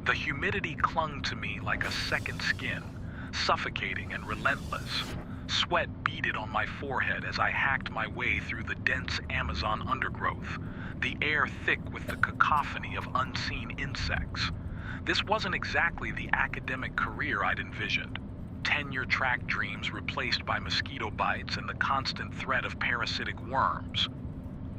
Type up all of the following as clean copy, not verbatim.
The humidity clung to me like a second skin, suffocating and relentless. Sweat beaded on my forehead as I hacked my way through the dense Amazon undergrowth, the air thick with the cacophony of unseen insects. This wasn't exactly the academic career I'd envisioned. Tenure-track dreams replaced by mosquito bites and the constant threat of parasitic worms.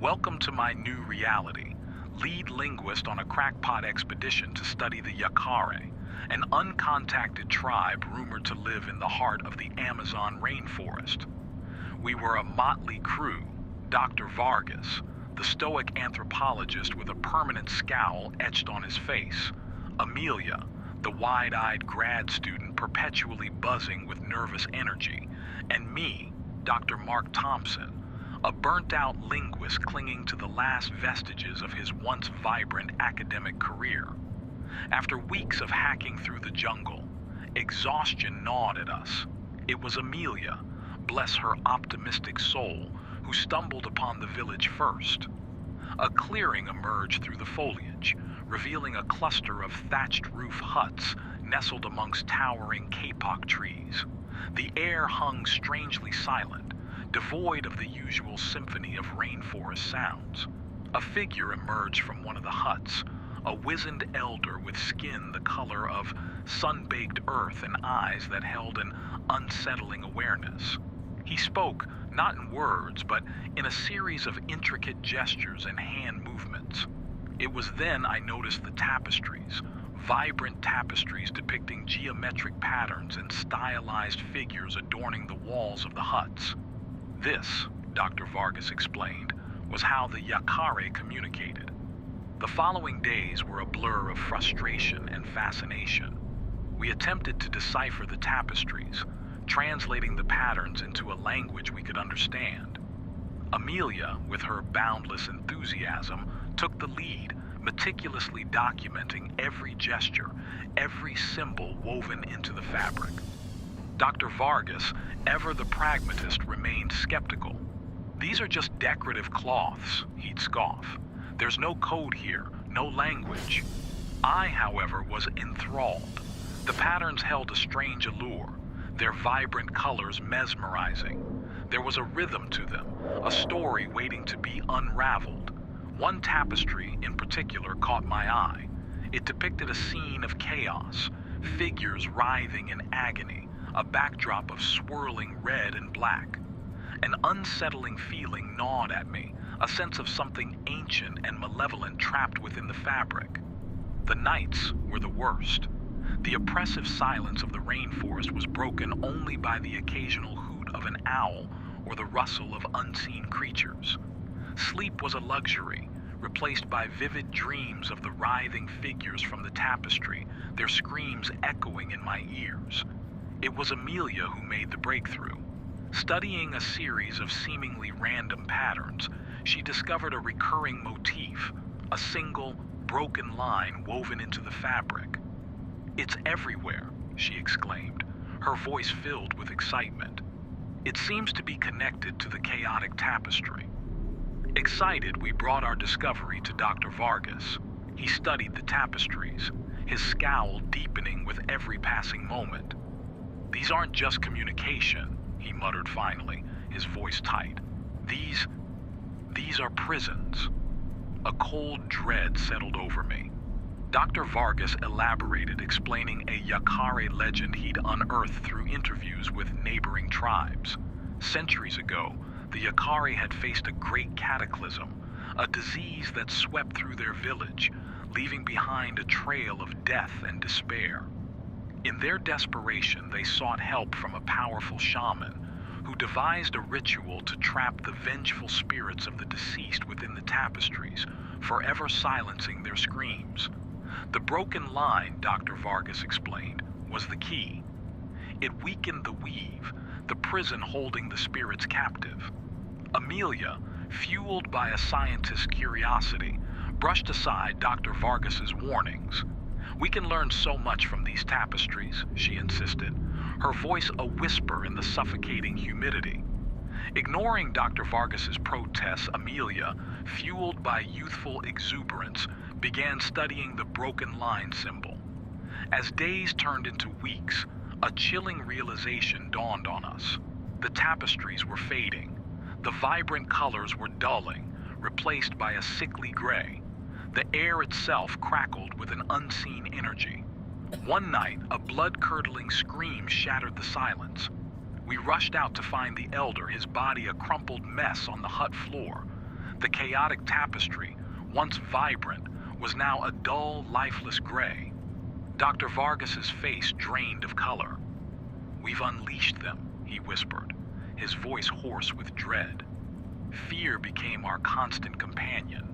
Welcome to my new reality. Lead linguist on a crackpot expedition to study the Yakar, an uncontacted tribe rumored to live in the heart of the Amazon rainforest. We were a motley crew: Dr. Vargas, the stoic anthropologist with a permanent scowl etched on his face; Amelia, the wide-eyed grad student perpetually buzzing with nervous energy; and me, Dr. Mark Thompson, a burnt-out linguist clinging to the last vestiges of his once vibrant academic career. After weeks of hacking through the jungle, exhaustion gnawed at us. It was Amelia, bless her optimistic soul, who stumbled upon the village first. A clearing emerged through the foliage, revealing a cluster of thatched-roof huts nestled amongst towering kapok trees. The air hung strangely silent, devoid of the usual symphony of rainforest sounds. A figure emerged from one of the huts, a wizened elder with skin the color of sun-baked earth and eyes that held an unsettling awareness. He spoke, not in words, but in a series of intricate gestures and hand movements. It was then I noticed the tapestries, vibrant tapestries depicting geometric patterns and stylized figures adorning the walls of the huts. This, Dr. Vargas explained, was how the Yakar communicated. The following days were a blur of frustration and fascination. We attempted to decipher the tapestries, translating the patterns into a language we could understand. Amelia, with her boundless enthusiasm, took the lead, meticulously documenting every gesture, every symbol woven into the fabric. Dr. Vargas, ever the pragmatist, remained skeptical. "These are just decorative cloths," he'd scoff. "There's no code here, no language." I, however, was enthralled. The patterns held a strange allure, their vibrant colors mesmerizing. There was a rhythm to them, a story waiting to be unraveled. One tapestry, in particular, caught my eye. It depicted a scene of chaos, figures writhing in agony, a backdrop of swirling red and black. An unsettling feeling gnawed at me, a sense of something ancient and malevolent trapped within the fabric. The nights were the worst. The oppressive silence of the rainforest was broken only by the occasional hoot of an owl or the rustle of unseen creatures. Sleep was a luxury, replaced by vivid dreams of the writhing figures from the tapestry, their screams echoing in my ears. It was Amelia who made the breakthrough. Studying a series of seemingly random patterns, she discovered a recurring motif, a single, broken line woven into the fabric. "It's everywhere," she exclaimed, her voice filled with excitement. "It seems to be connected to the chaotic tapestry." Excited, we brought our discovery to Dr. Vargas. He studied the tapestries, his scowl deepening with every passing moment. "These aren't just communication," he muttered finally, his voice tight. These are prisons." A cold dread settled over me. Dr. Vargas elaborated, explaining a Yakar legend he'd unearthed through interviews with neighboring tribes. Centuries ago, the Yakar had faced a great cataclysm, a disease that swept through their village, leaving behind a trail of death and despair. In their desperation, they sought help from a powerful shaman who devised a ritual to trap the vengeful spirits of the deceased within the tapestries, forever silencing their screams. The broken line, Dr. Vargas explained, was the key. It weakened the weave, the prison holding the spirits captive. Amelia, fueled by a scientist's curiosity, brushed aside Dr. Vargas's warnings. "We can learn so much from these tapestries," she insisted, her voice a whisper in the suffocating humidity. Ignoring Dr. Vargas's protests, Amelia, fueled by youthful exuberance, began studying the broken line symbol. As days turned into weeks, a chilling realization dawned on us. The tapestries were fading. The vibrant colors were dulling, replaced by a sickly gray. The air itself crackled with an unseen energy. One night, a blood-curdling scream shattered the silence. We rushed out to find the elder, his body a crumpled mess on the hut floor. The chaotic tapestry, once vibrant, was now a dull, lifeless gray. Dr. Vargas's face drained of color. "We've unleashed them," he whispered, his voice hoarse with dread. Fear became our constant companion.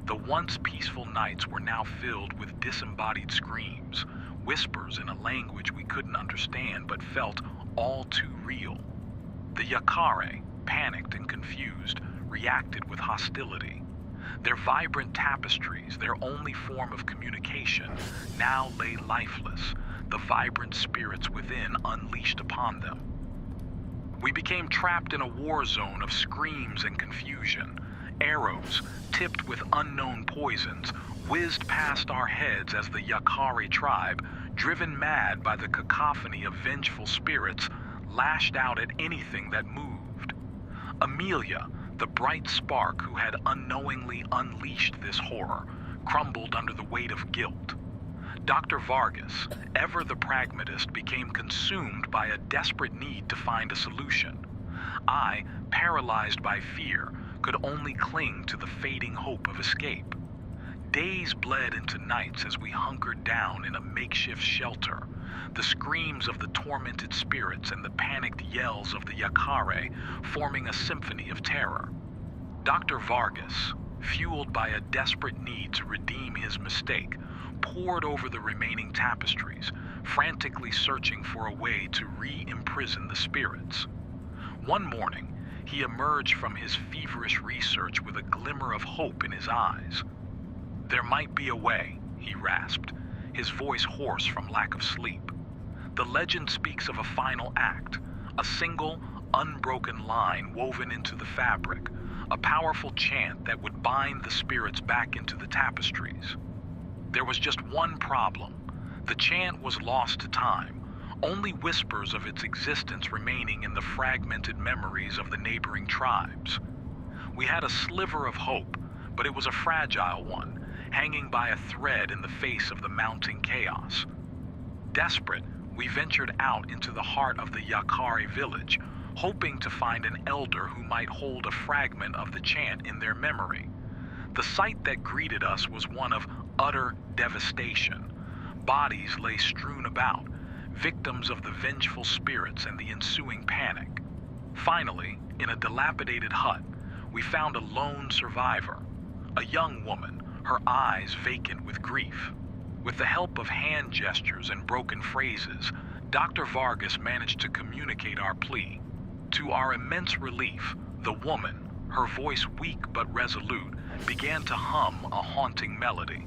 The once peaceful nights were now filled with disembodied screams, whispers in a language we couldn't understand but felt all too real. The Yakar, panicked and confused, reacted with hostility. Their vibrant tapestries, their only form of communication, now lay lifeless, the vibrant spirits within unleashed upon them. We became trapped in a war zone of screams and confusion. Arrows, tipped with unknown poisons, whizzed past our heads as the Yakari tribe, driven mad by the cacophony of vengeful spirits, lashed out at anything that moved. Amelia, the bright spark who had unknowingly unleashed this horror, crumbled under the weight of guilt. Dr. Vargas, ever the pragmatist, became consumed by a desperate need to find a solution. I, paralyzed by fear, could only cling to the fading hope of escape. Days bled into nights as we hunkered down in a makeshift shelter, the screams of the tormented spirits and the panicked yells of the Yakare forming a symphony of terror. Dr. Vargas, fueled by a desperate need to redeem his mistake, pored over the remaining tapestries, frantically searching for a way to re-imprison the spirits. One morning, he emerged from his feverish research with a glimmer of hope in his eyes. "There might be a way," he rasped, his voice hoarse from lack of sleep. "The legend speaks of a final act, a single, unbroken line woven into the fabric, a powerful chant that would bind the spirits back into the tapestries. There was just one problem. The chant was lost to time, only whispers of its existence remaining in the fragmented memories of the neighboring tribes. We had a sliver of hope, but it was a fragile one, hanging by a thread in the face of the mounting chaos. Desperate, we ventured out into the heart of the Yakari village, hoping to find an elder who might hold a fragment of the chant in their memory. The sight that greeted us was one of utter devastation. Bodies lay strewn about, victims of the vengeful spirits and the ensuing panic. Finally, in a dilapidated hut, we found a lone survivor, a young woman, her eyes vacant with grief. With the help of hand gestures and broken phrases, Dr. Vargas managed to communicate our plea. To our immense relief, the woman, her voice weak but resolute, began to hum a haunting melody.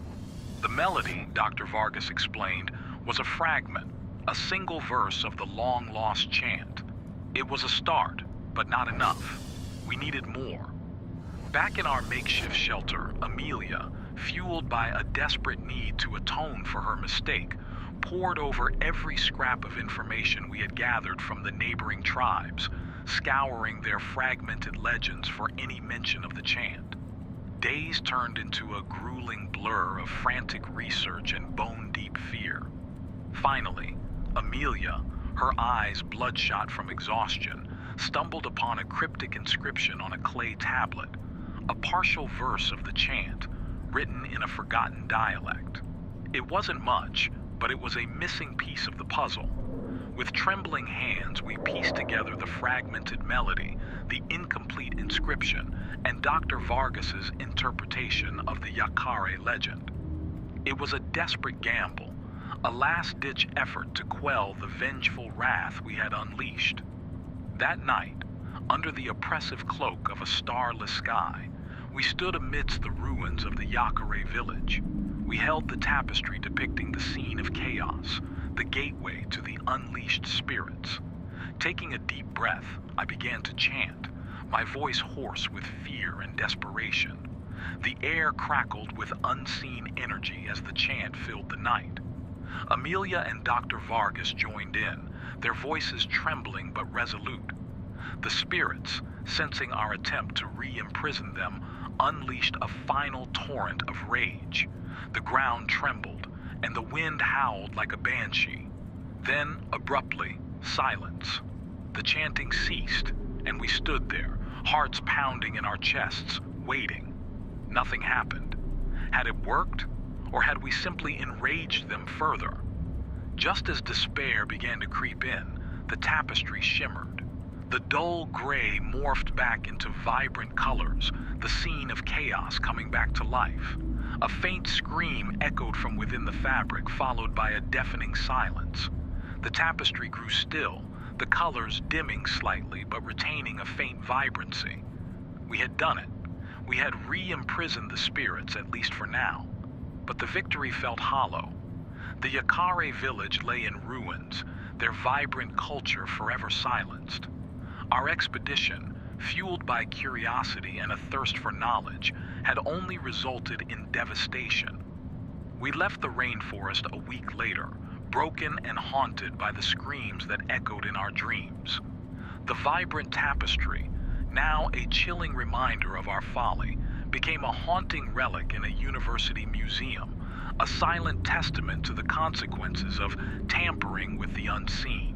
The melody, Dr. Vargas explained, was a fragment, a single verse of the long-lost chant. It was a start, but not enough. We needed more. Back in our makeshift shelter, Amelia, fueled by a desperate need to atone for her mistake, pored over every scrap of information we had gathered from the neighboring tribes, scouring their fragmented legends for any mention of the chant. Days turned into a grueling blur of frantic research and bone-deep fear. Finally, Amelia, her eyes bloodshot from exhaustion, stumbled upon a cryptic inscription on a clay tablet, a partial verse of the chant, written in a forgotten dialect. It wasn't much, but it was a missing piece of the puzzle. With trembling hands, we pieced together the fragmented melody, the incomplete inscription, and Dr. Vargas's interpretation of the Yakare legend. It was a desperate gamble, a last-ditch effort to quell the vengeful wrath we had unleashed. That night, under the oppressive cloak of a starless sky, we stood amidst the ruins of the Yakare village. We held the tapestry depicting the scene of chaos, the gateway to the unleashed spirits. Taking a deep breath, I began to chant, my voice hoarse with fear and desperation. The air crackled with unseen energy as the chant filled the night. Amelia and Dr. Vargas joined in, their voices trembling but resolute. The spirits, sensing our attempt to re-imprison them, unleashed a final torrent of rage. The ground trembled, and the wind howled like a banshee. Then, abruptly, silence. The chanting ceased, and we stood there, hearts pounding in our chests, waiting. Nothing happened. Had it worked, or had we simply enraged them further? Just as despair began to creep in, the tapestry shimmered. The dull gray morphed back into vibrant colors, the scene of chaos coming back to life. A faint scream echoed from within the fabric, followed by a deafening silence. The tapestry grew still, the colors dimming slightly but retaining a faint vibrancy. We had done it. We had re-imprisoned the spirits, at least for now. But the victory felt hollow. The Yakar village lay in ruins, their vibrant culture forever silenced. Our expedition, fueled by curiosity and a thirst for knowledge, had only resulted in devastation. We left the rainforest a week later, broken and haunted by the screams that echoed in our dreams. The vibrant tapestry, now a chilling reminder of our folly, became a haunting relic in a university museum, a silent testament to the consequences of tampering with the unseen.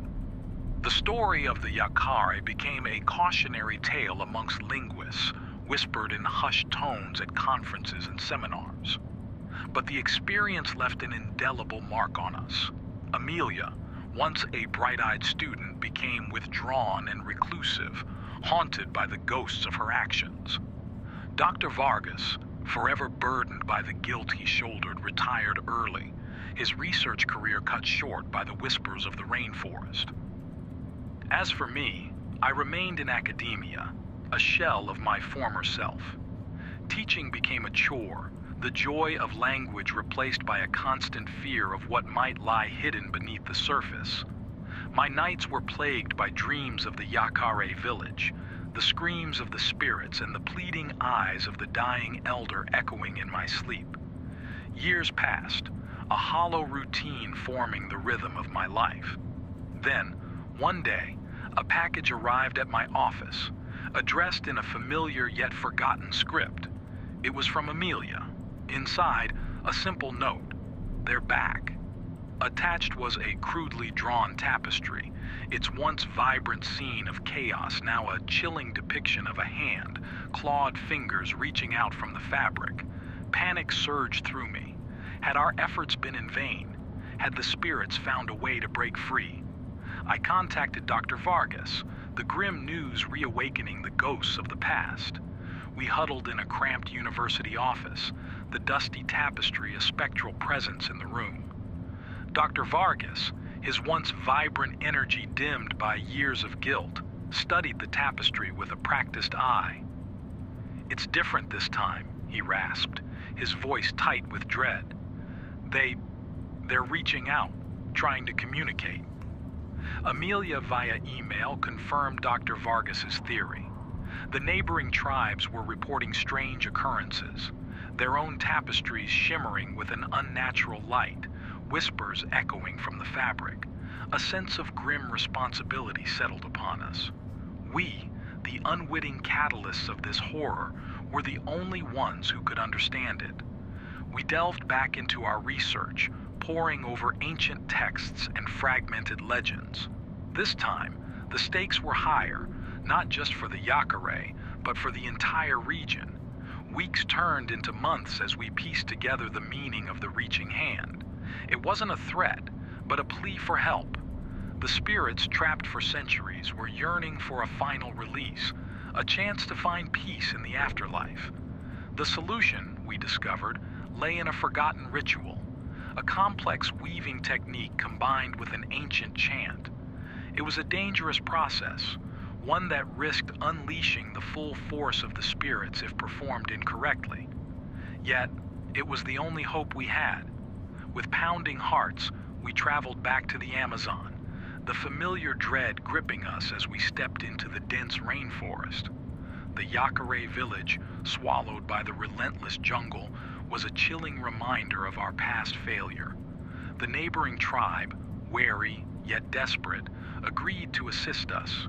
The story of the Yakar became a cautionary tale amongst linguists, whispered in hushed tones at conferences and seminars. But the experience left an indelible mark on us. Amelia, once a bright-eyed student, became withdrawn and reclusive, haunted by the ghosts of her actions. Dr. Vargas, forever burdened by the guilt he shouldered, retired early, his research career cut short by the whispers of the rainforest. As for me, I remained in academia, a shell of my former self. Teaching became a chore, the joy of language replaced by a constant fear of what might lie hidden beneath the surface. My nights were plagued by dreams of the Yakar village, the screams of the spirits and the pleading eyes of the dying elder echoing in my sleep. Years passed, a hollow routine forming the rhythm of my life. Then, one day, a package arrived at my office, addressed in a familiar yet forgotten script. It was from Amelia. Inside, a simple note: "They're back." Attached was a crudely drawn tapestry, its once vibrant scene of chaos now a chilling depiction of a hand, clawed fingers reaching out from the fabric. Panic surged through me. Had our efforts been in vain? Had the spirits found a way to break free? I contacted Dr. Vargas, the grim news reawakening the ghosts of the past. We huddled in a cramped university office, the dusty tapestry a spectral presence in the room. Dr. Vargas, his once vibrant energy dimmed by years of guilt, studied the tapestry with a practiced eye. "It's different this time," he rasped, his voice tight with dread. They're reaching out, trying to communicate." Amelia via email confirmed Dr. Vargas's theory. The neighboring tribes were reporting strange occurrences, their own tapestries shimmering with an unnatural light, whispers echoing from the fabric. A sense of grim responsibility settled upon us. We, the unwitting catalysts of this horror, were the only ones who could understand it. We delved back into our research, poring over ancient texts and fragmented legends. This time, the stakes were higher, not just for the Yakar, but for the entire region. Weeks turned into months as we pieced together the meaning of the reaching hand. It wasn't a threat, but a plea for help. The spirits, trapped for centuries, were yearning for a final release, a chance to find peace in the afterlife. The solution, we discovered, lay in a forgotten ritual, a complex weaving technique combined with an ancient chant. It was a dangerous process, one that risked unleashing the full force of the spirits if performed incorrectly. Yet, it was the only hope we had. With pounding hearts, we traveled back to the Amazon, the familiar dread gripping us as we stepped into the dense rainforest. The Yakar village, swallowed by the relentless jungle, was a chilling reminder of our past failure. The neighboring tribe, wary yet desperate, agreed to assist us.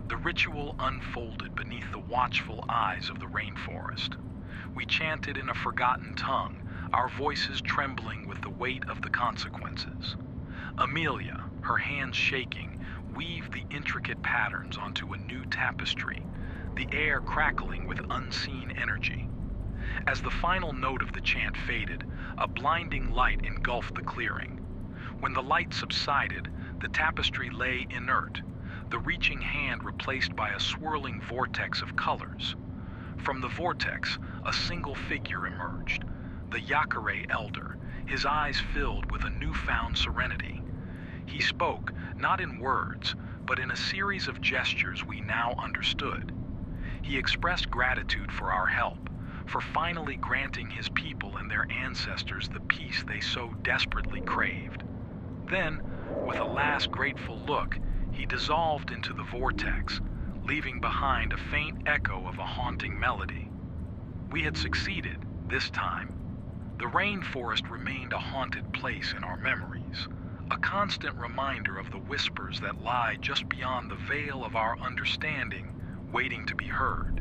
The ritual unfolded beneath the watchful eyes of the rainforest. We chanted in a forgotten tongue, our voices trembling with the weight of the consequences. Amelia, her hands shaking, weaved the intricate patterns onto a new tapestry, the air crackling with unseen energy. As the final note of the chant faded, a blinding light engulfed the clearing. When the light subsided, the tapestry lay inert, the reaching hand replaced by a swirling vortex of colors. From the vortex, a single figure emerged, the Yakar elder, his eyes filled with a newfound serenity. He spoke, not in words, but in a series of gestures we now understood. He expressed gratitude for our help, for finally granting his people and their ancestors the peace they so desperately craved. Then, with a last grateful look, he dissolved into the vortex, leaving behind a faint echo of a haunting melody. We had succeeded, this time. The rainforest remained a haunted place in our memories, a constant reminder of the whispers that lie just beyond the veil of our understanding, waiting to be heard.